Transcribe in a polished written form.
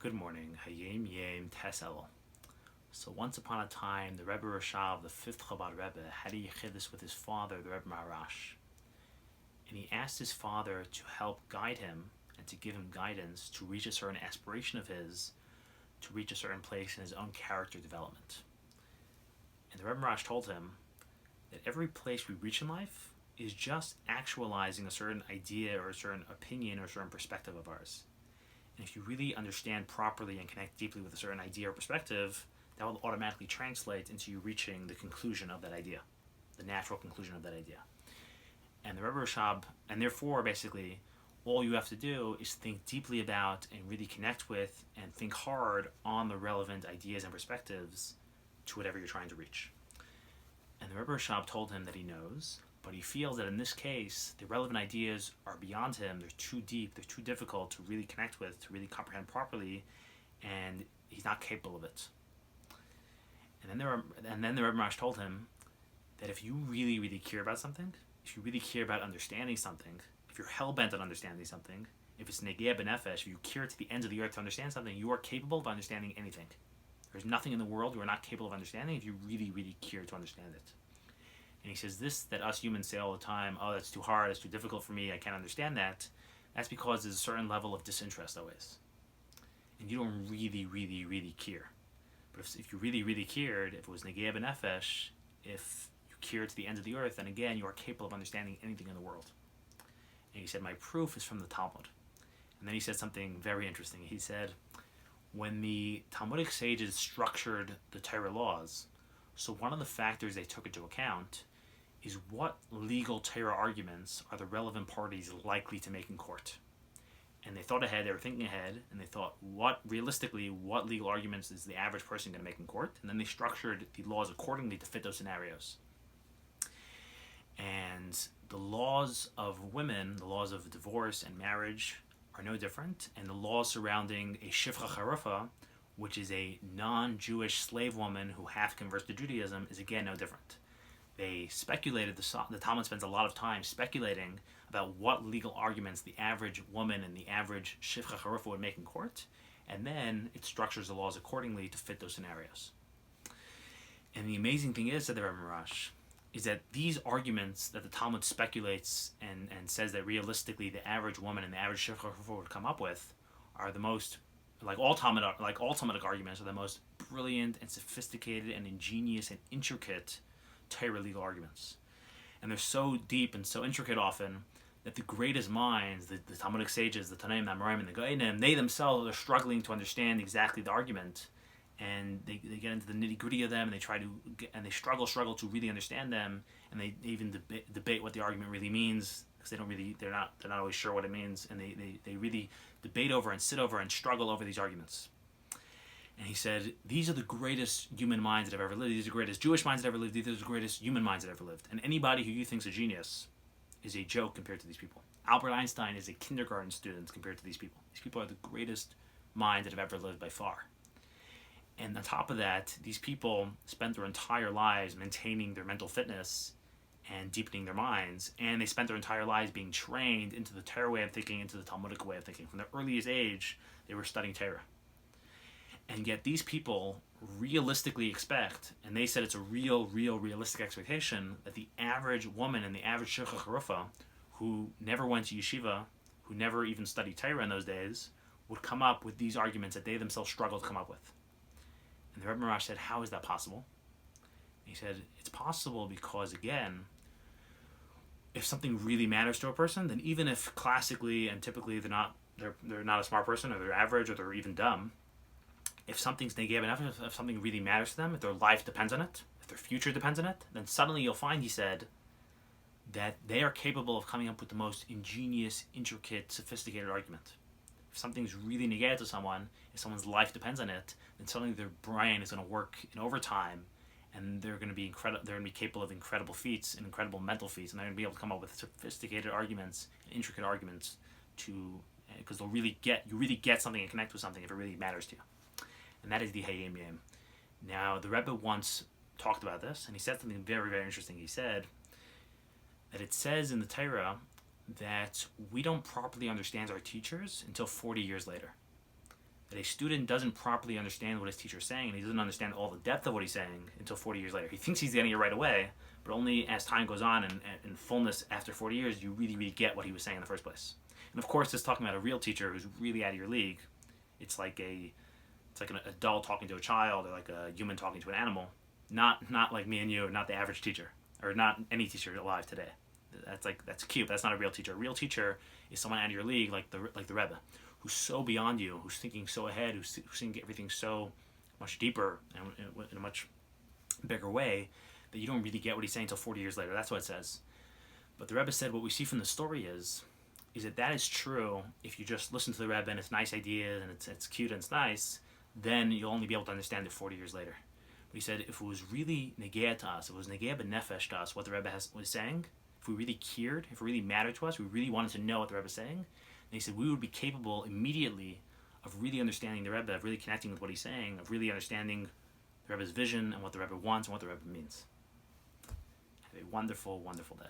Good morning. Hayom Yom, Tes Elul. So once upon a time, the Rebbe Rashab, the fifth Chabad Rebbe, had a Yechidus with his father, the Rebbe Rashab. And he asked his father to help guide him and to give him guidance to reach a certain aspiration of his, to reach a certain place in his own character development. And the Rebbe Rashab told him that every place we reach in life is just actualizing a certain idea or a certain opinion or a certain perspective of ours. And if you really understand properly and connect deeply with a certain idea or perspective, that will automatically translate into you reaching the conclusion of that idea, the natural conclusion of that idea. And the Rebbe Rashab, and therefore, basically, all you have to do is think deeply about and really connect with and think hard on the relevant ideas and perspectives to whatever you're trying to reach. And the Rebbe Rashab told him that he knows, but he feels that in this case, the relevant ideas are beyond him. They're too deep. They're too difficult to really connect with, to really comprehend properly, and he's not capable of it. And then the Rebbe Rashab told him that if you really, really care about something, if you really care about understanding something, if you're hell-bent on understanding something, if it's negea b'nefesh, if you care to the ends of the earth to understand something, you are capable of understanding anything. There's nothing in the world you are not capable of understanding if you really, really care to understand it. And he says this, that us humans say all the time, oh, that's too hard, it's too difficult for me, I can't understand that. That's because there's a certain level of disinterest always. And you don't really, really, really care. But if you really, really cared, if it was negea b'nefesh, if you cared to the ends of the earth, then again, you are capable of understanding anything in the world. And he said, my proof is from the Talmud. And then he said something very interesting. He said, when the Talmudic sages structured the Torah laws, so one of the factors they took into account is what legal Torah arguments are the relevant parties likely to make in court. And they thought ahead, they were thinking ahead, and they thought, what legal arguments is the average person going to make in court? And then they structured the laws accordingly to fit those scenarios. And the laws of women, the laws of divorce and marriage, are no different. And the laws surrounding a shifcha charufa, which is a non-Jewish slave woman who half converts to Judaism, is again no different. They speculated, the Talmud spends a lot of time speculating about what legal arguments the average woman and the average shifcha charufa would make in court, and then it structures the laws accordingly to fit those scenarios. And the amazing thing is, said the Rebbe Rashab, is that these arguments that the Talmud speculates and says that realistically the average woman and the average shifcha charufa would come up with are the most, like all Talmudic arguments, are the most brilliant and sophisticated and ingenious and intricate Torah legal arguments. And they're so deep and so intricate often that the greatest minds, the Talmudic sages, the Tanaim, the Amoraim, and the Goyim, they themselves are struggling to understand exactly the argument, and they get into the nitty-gritty of them, and they struggle to really understand them, and they even debate what the argument really means, because they're not always sure what it means, and they really debate over and sit over and struggle over these arguments. And he said, these are the greatest human minds that have ever lived. These are the greatest Jewish minds that have ever lived. These are the greatest human minds that have ever lived. And anybody who you think is a genius is a joke compared to these people. Albert Einstein is a kindergarten student compared to these people. These people are the greatest minds that have ever lived by far. And on top of that, these people spent their entire lives maintaining their mental fitness and deepening their minds. And they spent their entire lives being trained into the Torah way of thinking, into the Talmudic way of thinking. From their earliest age, they were studying Torah. And yet these people realistically expect, and they said it's a realistic expectation, that the average woman and the average shifcha charufa, who never went to yeshiva, who never even studied Torah in those days, would come up with these arguments that they themselves struggle to come up with. And the Rebbe Rashab said, how is that possible? And he said, it's possible because, again, if something really matters to a person, then even if classically and typically they're not a smart person, or they're average, or they're even dumb, if something's negative enough, if something really matters to them, if their life depends on it, if their future depends on it, then suddenly you'll find, he said, that they are capable of coming up with the most ingenious, intricate, sophisticated argument. If something's really negative to someone, if someone's life depends on it, then suddenly their brain is going to work in overtime, and they're going to be capable of incredible feats and incredible mental feats, and they're going to be able to come up with sophisticated arguments and intricate arguments because you really get something and connect with something if it really matters to you. And that is the Hayom Yom. Now, the Rebbe once talked about this, and he said something very, very interesting. He said that it says in the Torah that we don't properly understand our teachers until 40 years later. that a student doesn't properly understand what his teacher is saying, and he doesn't understand all the depth of what he's saying until 40 years later. He thinks he's getting it right away, but only as time goes on and in fullness after 40 years, you really, really get what he was saying in the first place. And of course, this talking about a real teacher who's really out of your league. It's like an adult talking to a child, or like a human talking to an animal. Not like me and you, not the average teacher, or not any teacher alive today. That's cute. But that's not a real teacher. A real teacher is someone out of your league, like the Rebbe, who's so beyond you, who's thinking so ahead, who's seeing everything so much deeper and in a much bigger way that you don't really get what he's saying until 40 years later. That's what it says. But the Rebbe said what we see from the story is that is true if you just listen to the Rebbe and it's nice ideas and it's cute and it's nice, then you'll only be able to understand it 40 years later. But he said if it was really negea to us, if it was negea b'nefesh to us, what the Rebbe was saying, if we really cared, if it really mattered to us, we really wanted to know what the Rebbe was saying, then he said we would be capable immediately of really understanding the Rebbe, of really connecting with what he's saying, of really understanding the Rebbe's vision and what the Rebbe wants and what the Rebbe means. Have a wonderful, wonderful day.